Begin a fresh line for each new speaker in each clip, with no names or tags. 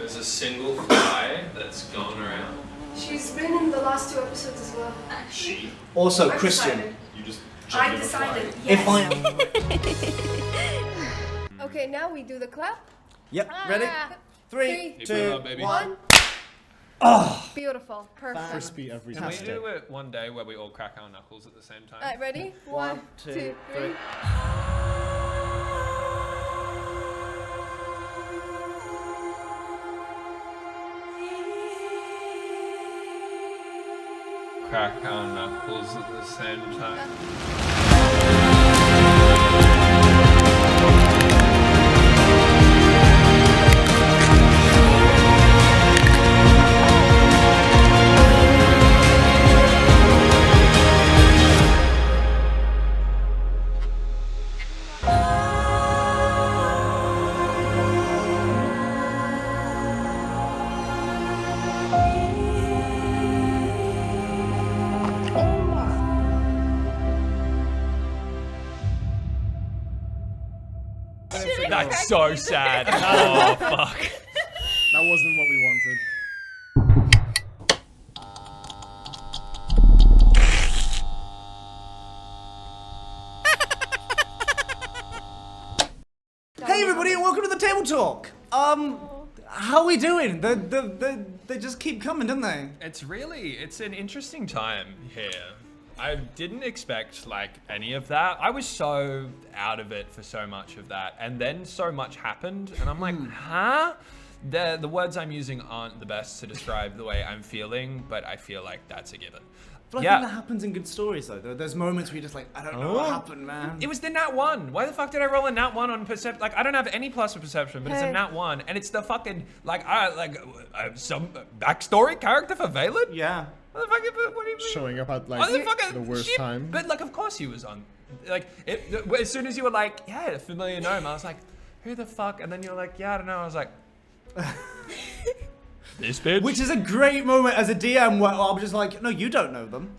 There's a single fly that's gone around.
She's been in the last 2 episodes as well.
She?
Also,
I've
Christian.
decided.
You just
I
jumped in a fly.
decided, yes.
If I...
Okay, now we do the clap.
Yep, ready? 3,
Keep
2,
it up, baby.
1.
1.
Oh!
Beautiful. Perfect.
Crispy every
Can we
time.
do it one day where we all crack our knuckles at the same time?
Alright, ready? 1, 2, 3.
Crack our knuckles at the same time. That's so sad. Oh, fuck.
That wasn't what we wanted.
Hey everybody, and welcome to the Table Talk. How are we doing? They just keep coming, don't they?
It's an interesting time here. I didn't expect like any of that. I was so out of it for so much of that, and then so much happened, and I'm like, huh? The words I'm using aren't the best to describe the way I'm feeling, but I feel like that's a given.
But I think that happens in good stories, though. There's moments where you're just like, I don't know what happened, man.
It was the nat 1. Why the fuck did I roll a nat 1 on perception? Like, I don't have any plus for perception, but it's a nat 1, and it's the fucking some backstory character for Valen.
Yeah.
What the fuck? What do you mean?
Showing up at
Oh,
like the worst
shit.
time.
But like, of course he was on. Like, as soon as you were like, yeah, a familiar gnome, I was like, who the fuck? And then you were like, yeah, I don't know. I was like, this bitch.
Which is a great moment as a DM where I'm just like, no, you don't know them.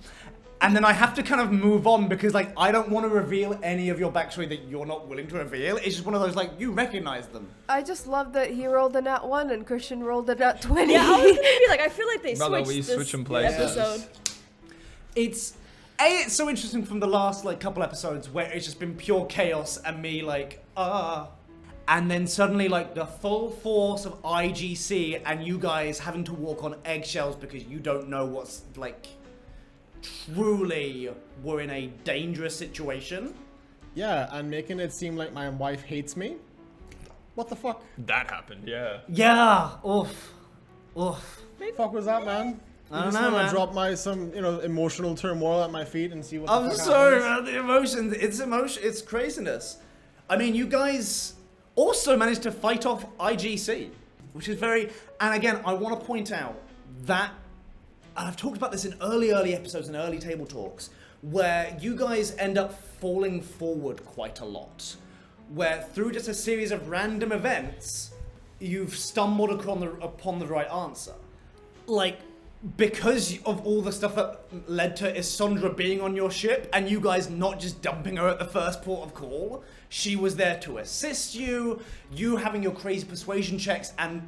And then I have to kind of move on because like, I don't want to reveal any of your backstory that you're not willing to reveal. It's just one of those like, you recognize them.
I just love that he rolled a nat 1 and Christian rolled a nat 20.
Yeah, I was gonna be like, I feel like they
Brother,
switched
we
this
switching places.
episode.
It's so interesting from the last like couple episodes where it's just been pure chaos and me like, and then suddenly like the full force of IGC and you guys having to walk on eggshells because you don't know what's like, truly we're in a dangerous situation.
Yeah, and making it seem like my wife hates me. What the fuck?
That happened, yeah.
Yeah, oof.
The fuck was that, man?
I don't
just
know,
wanna
man.
drop my emotional turmoil at my feet and see what the
I'm
fuck
sorry,
happens.
man. The emotions. It's craziness. I mean, you guys also managed to fight off IGC, which is very. And again, I want to point out that, and I've talked about this in early episodes and early table talks, where you guys end up falling forward quite a lot, where through just a series of random events, you've stumbled upon the right answer, like. Because of all the stuff that led to Isandra being on your ship and you guys not just dumping her at the first port of call, she was there to assist you, you having your crazy persuasion checks and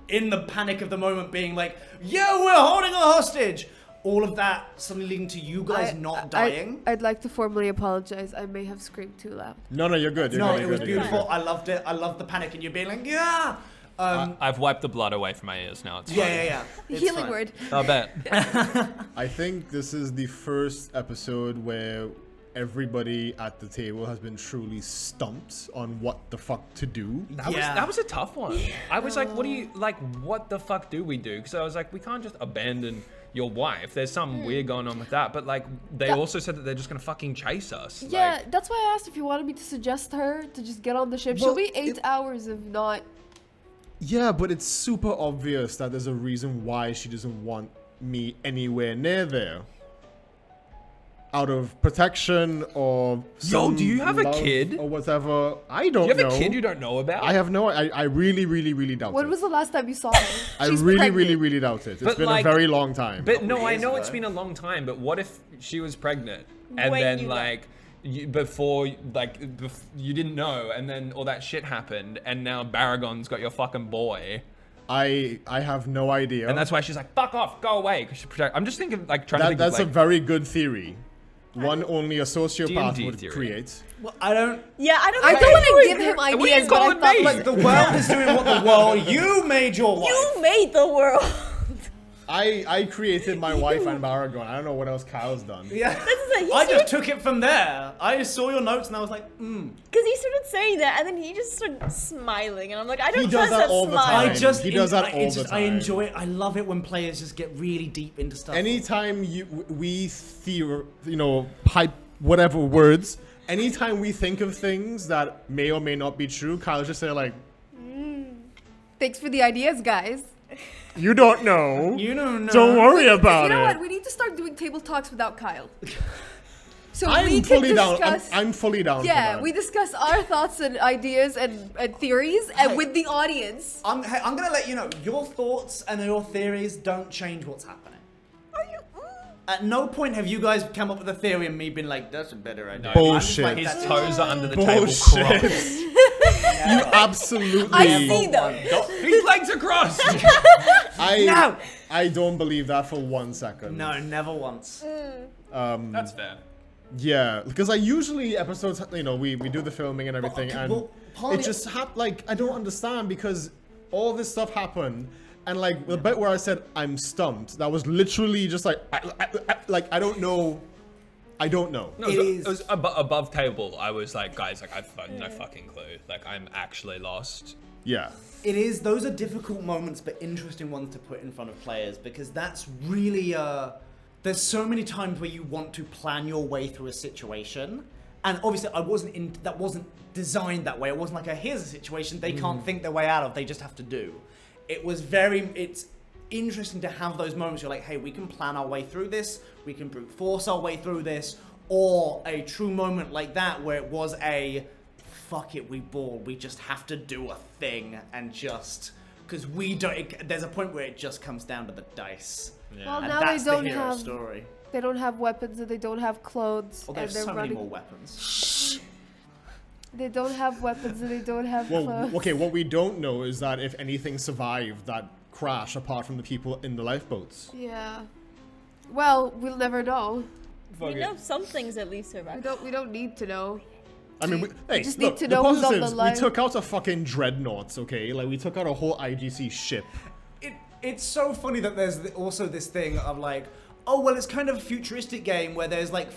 in the panic of the moment being like, yeah, we're holding a hostage! All of that suddenly leading to you guys not dying.
I'd like to formally apologize. I may have screamed too loud.
No, you're good.
No, it was beautiful. I loved it. I loved the panic and you being like, yeah!
I've wiped the blood away from my ears now. It's fine.
Yeah. It's
Healing
fine.
word.
I bet.
I think this is the first episode where everybody at the table has been truly stumped on what the fuck to do.
That was a tough one. I was like, what the fuck do we do? Because I was like, we can't just abandon your wife. There's something weird going on with that. But like, they also said that they're just gonna fucking chase us.
Yeah,
Like,
that's why I asked if you wanted me to suggest her to just get on the ship.
Well,
She'll be 8 hours if not.
Yeah, but it's super obvious that there's a reason why she doesn't want me anywhere near there. Out of protection or some
do you have a
love
kid?
or whatever? I don't
you
know.
have a kid you don't know about?
I have no. I really doubt
When
it.
was the last time you saw her?
I
She's
really
pregnant.
doubt it. It's
But
been
like-
a very long time.
But no, I
years
know
ago.
it's been a long time. But what if she was pregnant and
When
then
you
like you didn't know, and then all that shit happened, and now Baragon's got your fucking boy.
I have no idea.
And that's why she's like, fuck off, go away. Because she protect. I'm just thinking, like, trying to think
That's
of,
a
like,
very good theory. One only a sociopath
D&D
would
theory.
create.
Well, I don't.
Yeah, I don't.
I
think
don't want to
would-
give him
What are you
ideas, but I
calling
thought
me?
like
The world is doing what the world. You made your wife.
You made the world.
I created my wife and Baragon. I don't know what else Kyle's done.
Yeah.
He
I just
started-
took it from there. I saw your notes and I was like,
Because he started saying that, and then he just started smiling, and I'm like, I don't
He does
trust
that
that
all the
smile.
time. He does that all
it's
the
just, I
time.
enjoy it. I love it when players just get really deep into stuff.
Anytime hype whatever words. Anytime we think of things that may or may not be true, Kyle's just say like,
thanks for the ideas, guys.
"You don't know.
You don't know.
Don't worry about
You know
it."
what? We need to start doing table talks without Kyle. So we
I'm
can
fully down.
discuss.
I'm fully down.
Yeah,
for that.
we discuss our thoughts and ideas and theories, and
Hey.
with the audience.
I'm gonna let you know, your thoughts and your theories don't change what's happening.
Are you?
At no point have you guys come up with a theory and me been like, that's a better idea.
No,
I'm just
Bullshit.
his
that's
toes are under the
Bullshit.
table crumbs.
never.
Absolutely.
I see them.
His legs are crossed.
No!
I don't believe that for 1 second.
No, never once.
That's fair.
Yeah, because I usually episodes, we do the filming and everything,
okay,
and
well, part
it
of
just I don't understand because all this stuff happened, and like the bit where I said I'm stumped, that was literally just like, I don't know. I don't know.
No,
It
it
is-
was above table. I was like, guys, like, I've no fucking clue. Like, I'm actually lost.
Yeah.
It is, those are difficult moments, but interesting ones to put in front of players, because that's really, there's so many times where you want to plan your way through a situation, and obviously that wasn't designed that way. It wasn't like here's a situation they can't think their way out of, they just have to do. It's interesting to have those moments. You're like, hey, we can plan our way through this, we can brute force our way through this, or a true moment like that where it was a fuck it, we ball, we just have to do a thing, and just because we don't. There's a point where it just comes down to the dice.
Well,
And
now
that's
they don't
the hero
have
story.
they don't have weapons and they don't have clothes
Oh,
and
there's
they're
so many
running.
more weapons.
They don't have weapons and they don't have
Well,
clothes.
okay, what we don't know is that if anything survived that crash apart from the people in the lifeboats.
Yeah. Well, we'll never know.
We know some things at least
We
survive.
don't need to know.
I mean, hey,
just
look,
need to
the
know who's on the
positives,
line.
we took out a fucking dreadnoughts, okay? Like, we took out a whole IGC ship.
It's so funny that there's also this thing of like, oh well, it's kind of a futuristic game where there's like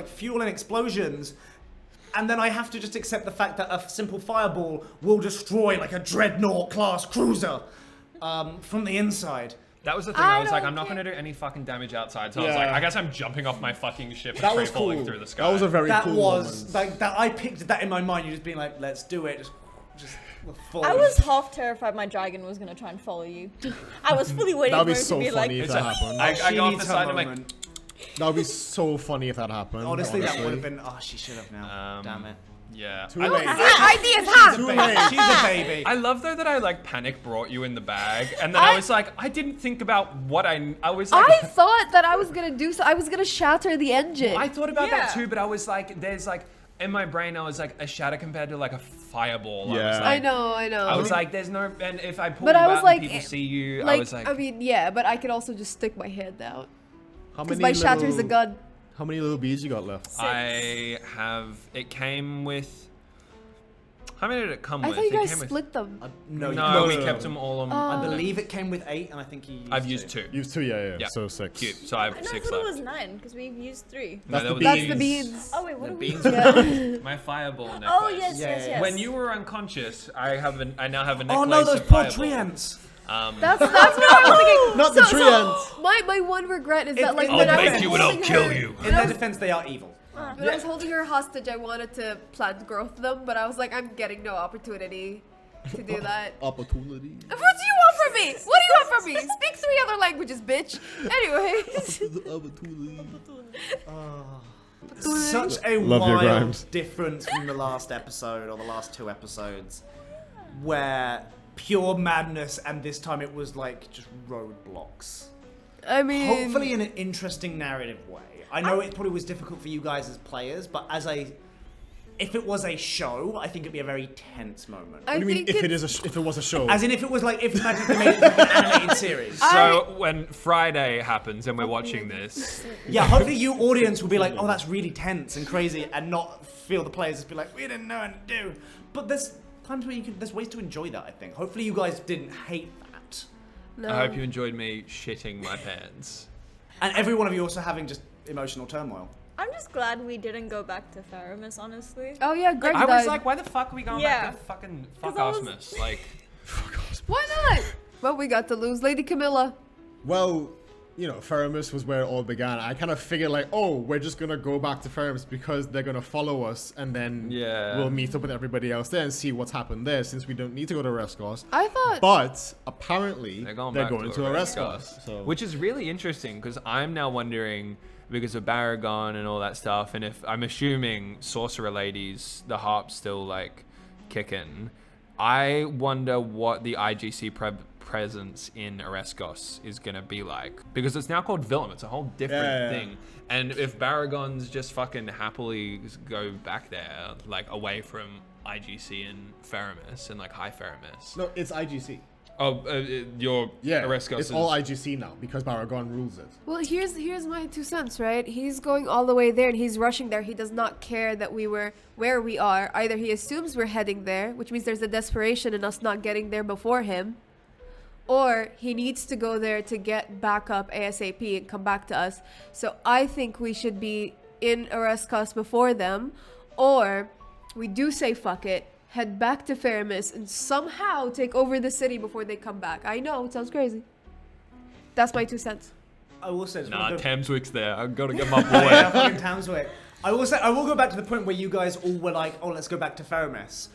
fuel and explosions, and then I have to just accept the fact that a simple fireball will destroy like a dreadnought class cruiser from the inside.
That was the thing. I was like,
don't
I'm not
care.
going to do any fucking damage outside. So I was like,
Yeah.
I guess I'm jumping off my fucking ship and
That
free
was
falling
cool.
through the sky.
That was a very
That
cool
was
moment.
like that. I picked that in my mind. You just being like, let's do it. Just fall.
I was half terrified my dragon was gonna try and follow you. I was fully waiting
That'd
for
be
him
so
to be like,
funny if
It's
that
a-
happened.
I
She
go off
needs
the
her
side. I'm like,
moment.
That would be so funny if that happened.
Honestly, that
honestly.
would have been. Oh, she should have now. Damn it.
yeah.
Too
I,
late.
Ideas, huh?
Too
Baby.
late.
She's a baby.
I love though that I like panic brought you in the bag, and then I was like, I didn't think about what I was like.
I thought that I was gonna do so. I was gonna shatter the engine.
I thought about that
Yeah.
too, but I was like, there's like in my brain, I was like a shatter compared to like a fireball. I was
Yeah.
like,
I know.
I was like, there's no, and if I pull
But
you
I was
out
like,
and people see you,
like,
I was like,
I mean, yeah, but I could also just stick my hand out
How
because
many
my shatter's a
little-
gun.
How many little bees you got left?
I have. It came with. How many did it come
I
with?
thought you
It
guys
came with-
split them.
No,
No, we
no,
kept
no.
them all on.
I believe it came with 8, and I think you.
I've used 2.
You've two, yeah.
Yeah.
So 6.
Cute. So I have
no, I
6
thought it
left.
was 9 because we've used 3.
No,
That's
that
the
was
That's the
beans.
beans.
Oh wait, what
The
are we?
beans.
Yeah.
My fireball necklace.
Oh yes,
Yeah,
yes,
yeah,
yes.
When you were unconscious, I now have a necklace
Oh no, those
of
poor
fireball.
tree ants.
That's what I was thinking.
Not the tree ants.
My one regret is that like
I'll
when I
make
was
you and I'll
holding
kill
her,
you.
In their defense, they are evil.
When I was holding her hostage, I wanted to plant growth them, but I was like, I'm getting no opportunity to do that.
Opportunity.
What do you want from me? What do you want from me? Speak 3 other languages, bitch. Anyways.
Such a
Love your
wild
Grimes.
difference from the last episode or the last 2 episodes, where pure madness, and this time it was like just roadblocks.
I mean,
Hopefully in an interesting narrative way. I know it probably was difficult for you guys as players, but as a if it was a show, I think it'd be a very tense moment.
I
What do you mean
think
if it was a show?
As in, if it was like, if Magic made it like an animated series.
So when Friday happens and we're watching this,
Yeah, hopefully you audience will be like, oh, that's really tense and crazy, and not feel the players just be like, we didn't know what to do. But there's times where there's ways to enjoy that, I think. Hopefully you guys didn't hate that.
no.
I hope you enjoyed me shitting my pants.
And every one of you also having just emotional turmoil.
I'm just glad we didn't go back to Faramis, honestly.
Oh yeah, Greg
I
died.
was like, why the fuck are we going
Yeah.
back to fucking fuck
'Cause I was-
Osmus? Like,
Why not? Well, we got to lose Lady Camilla.
Well, you know, Faramis was where it all began. I kind of figured like, oh, we're just gonna go back to Faramis because they're gonna follow us, and then
Yeah.
we'll meet up with everybody else there and see what's happened there, since we don't need to go to Reskos.
I thought.
But apparently,
they're going
to
Areskos.
Reskos. So.
Which is really interesting because I'm now wondering, because of Baragon and all that stuff, and if I'm assuming Sorcerer Ladies, the harp's still like kicking, I wonder what the IGC presence in Areskos is gonna be like, because it's now called Villam. It's a whole different thing. And if Baragon's just fucking happily go back there, like away from IGC and Faramis and like High Faramis.
No, it's IGC.
Oh, your Areskos
it's
is
all IGC now because Baragon rules it.
Well, here's my 2 cents, right? He's going all the way there and he's rushing there. He does not care that we were where we are. Either he assumes we're heading there, which means there's a desperation in us not getting there before him, or he needs to go there to get back up ASAP and come back to us. So I think we should be in Areskos before them, or we do say fuck it, head back to Faramis and somehow take over the city before they come back. I know, it sounds crazy. That's my 2 cents.
I will say,
Nah, Tamswick's there. I've got to get my
yeah,
boy.
fucking Tamswick. I will say, I will go back to the point where you guys all were like, oh, let's go back to Faramis.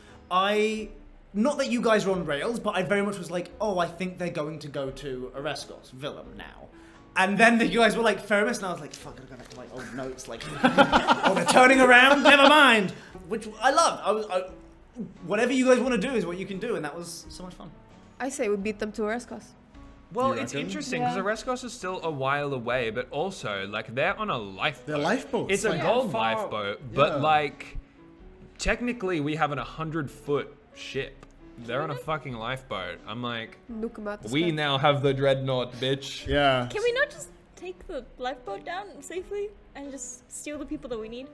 Not that you guys were on rails, but I very much was like, oh, I think they're going to go to Areskos, Villam now. And then you guys were like, Faramis, and I was like, fuck, I'm gonna like old notes, like, oh, they're turning around, never mind. Which I loved. Whatever you guys want to do is what you can do, and that was so much fun.
I say we beat them to Areskos.
Well,
You
it's
reckon?
interesting
Yeah.
because Areskos is still a while away, but also like they're on a lifeboat.
They're lifeboats.
It's a
like,
gold
far-
lifeboat, but
yeah.
like technically we have an 100-foot ship. They're on a fucking lifeboat. I'm like,
Nuke 'em out the
we
sky.
now have the dreadnought, bitch.
Yeah.
Can we not just take the lifeboat down safely and just steal the people that we need?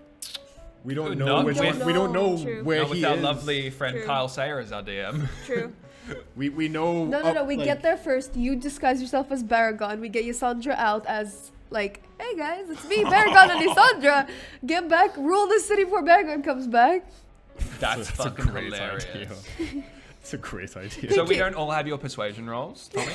We don't know
Not
which
with-
one. We don't know
True.
where
Not with
he
our
is.
lovely friend
True.
Khyle Sayer as our DM.
True.
We know.
No. We get there first. You disguise yourself as Baragon. We get Ysandra out as like, hey guys, it's me, Baragon and Ysandra. Get back, rule the city before Baragon comes back.
That's
a
fucking
great
hilarious.
idea. It's a great idea.
So we don't all have your persuasion rolls, Tommy?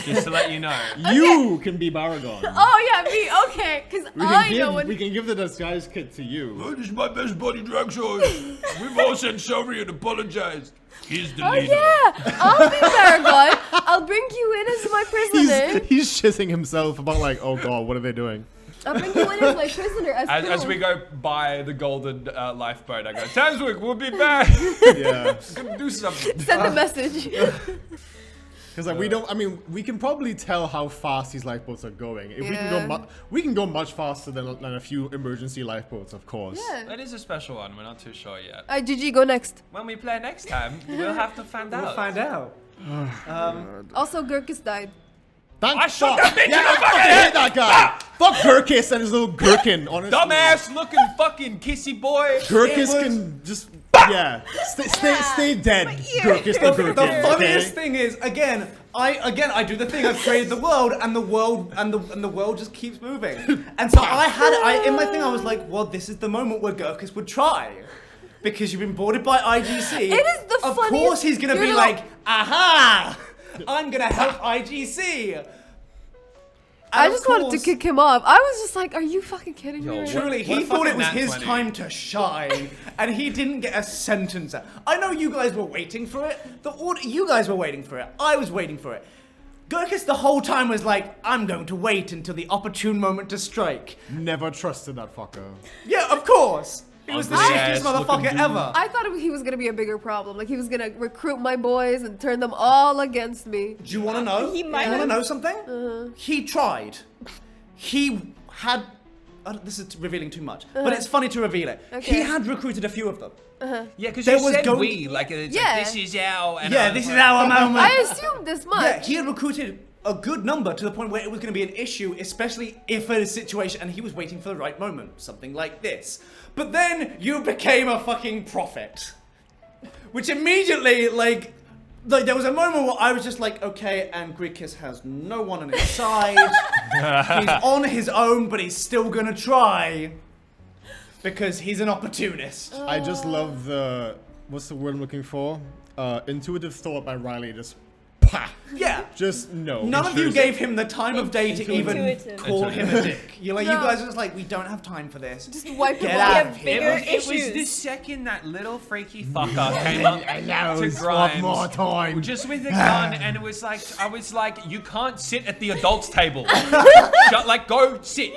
Just to let you know.
You can be Baragon.
Oh yeah, me. Okay, because I know when.
We can give the disguise kit to you.
This is my best buddy, Draxor. We've all sent sorry and apologized. He's the
Oh yeah, I'll be Baragon. I'll bring you in as my prisoner.
He's shitting himself about like, oh god, what are they doing?
I'll bring you in as my prisoner.
As
proof.
we go by the golden lifeboat, I go, Tamswick, we'll be back.
Yeah.
Gonna do something.
Send a message.
Because like we don't. I mean, we can probably tell how fast these lifeboats are going. If we can
Yeah.
go, we can go much faster than a few emergency lifeboats, of course.
Yeah.
That is a special one. We're not too sure yet.
GG, go next.
When we play next time, we'll have to find out.
We'll find out.
Also, Gurkis died.
Thank
I shot
fuck.
that bitch in
Yeah,
the
I
fucking
fucking
head.
hate that guy. Fuck Gurkis and his little gherkin. Honestly,
Dumbass looking fucking kissy boy.
Gurkis
It was-
can just stay dead. Gurkis the
The
gherkin.
funniest
Okay?
thing is, I do the thing. I've created the world, and the world just keeps moving. And so in my thing, I was like, well, this is the moment where Gurkis would try. Because you've been boarded by IGC.
It is the
Of
funniest-
course he's gonna
you're
be
not-
like, aha! I'm gonna help IGC.
I
And of
just wanted to
course,
kick him off. I was just like, are you fucking kidding me?
Yo,
right
what-
now?
Truly,
What
he
a
thought it
fucking
was
nat
his
20.
time to shine, and he didn't get a sentence out. I know you guys were waiting for it. You guys were waiting for it. I was waiting for it. Gurkis the whole time was like, I'm going to wait until the opportune moment to strike.
Never trusted that fucker.
Yeah, of course. He was the
Ugly
shittiest
ass
motherfucker
looking dude.
ever.
I thought he was gonna be a bigger problem. Like he was gonna recruit my boys and turn them all against me.
Do you want to know?
He might
You want to
have.
know something? He tried. He had this is revealing too much, but it's funny to reveal it.
Okay.
He had recruited a few of them.
Yeah, because
There
you
was
said
going-
we, like, it's
Yeah.
like, this is our... And
Yeah,
I was
this is
like,
our moment.
I assumed this much.
Yeah, he had recruited a good number to the point where it was going to be an issue, especially if a situation, and he was waiting for the right moment, something like this. But then you became a fucking prophet, which immediately, like there was a moment where I was just like, okay, and Grikus has no one on his side. He's on his own, but he's still gonna try because he's an opportunist.
I just love the, what's the word I'm looking for? Intuitive thought by Riley, just pah.
Yeah.
Just no.
None of you gave him the time of day to even
Intuitive.
call him a dick. You're like,
No.
you guys are just like, we don't have time for this.
Just wipe
Get
it
out
off.
of
Bigger
here.
It was the
issues.
second that little freaky fucker came up to
One
Grimes.
more time.
Just with a gun, and it was like, I was like, you can't sit at the adults' table. Like, go sit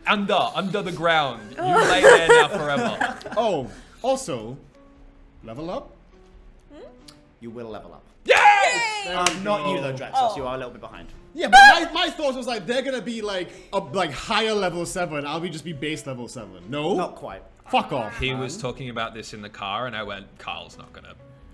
under the ground. You lay there now forever.
Oh, also, level up.
You will level up.
Yes!
Not you though, Draxus.
Oh.
You are a little bit behind.
Yeah, but my thoughts was like they're gonna be like higher level 7. I'll just be base level 7. No,
Not quite.
fuck off.
He was talking about this in the car, and I went,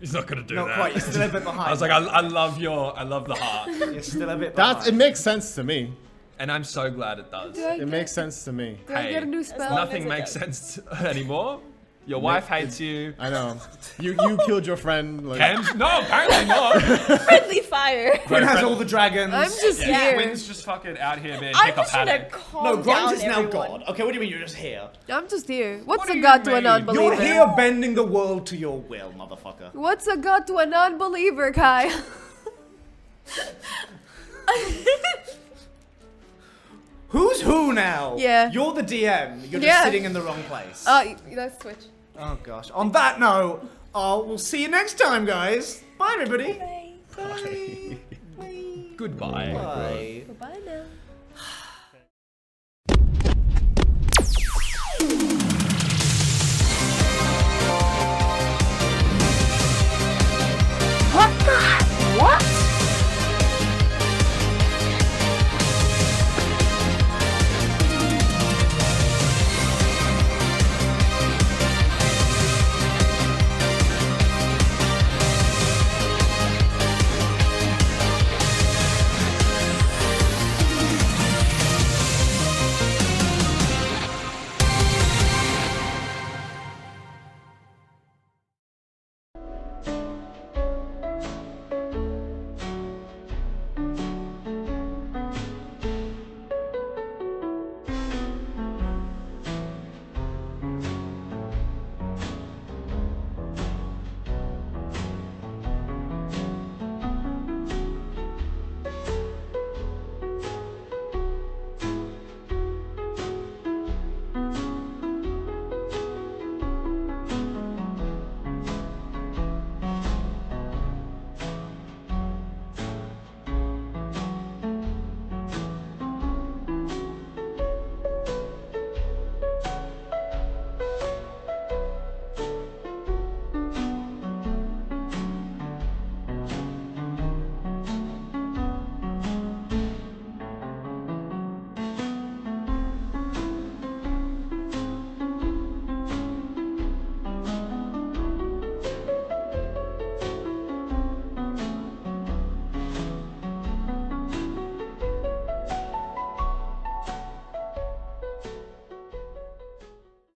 he's not gonna do
Not
that.
quite. You're still a bit behind.
I was like, I love the heart.
You're still a bit
That
behind.
it makes sense to me.
And I'm so glad it does.
Do I
It
get,
makes sense to me.
do I get a new spell?
long
Nothing
as it
makes
does.
sense anymore. Your wife hates you.
I know. You killed your friend. Like,
Ken? No, apparently not.
Friendly fire.
Quinn has all the dragons.
I'm just
Yeah,
here.
Quinn's just fucking out here being
I'm just trying to
hippopathic.
calm
No,
down
Grimes is now
everyone.
God. Okay, what do you mean you're just here?
I'm just here. What's
What
a
do you
god to a
mean?
non-believer?
You're here bending the world to your will, motherfucker.
What's a god to a non-believer, Kyle?
Who's who now?
Yeah.
You're the DM. You're just
Yeah.
sitting in the wrong place.
Let's switch.
Oh gosh. On that note, we'll see you next time, guys. Bye, everybody.
Bye.
Bye.
Goodbye.
Bye.
Goodbye now.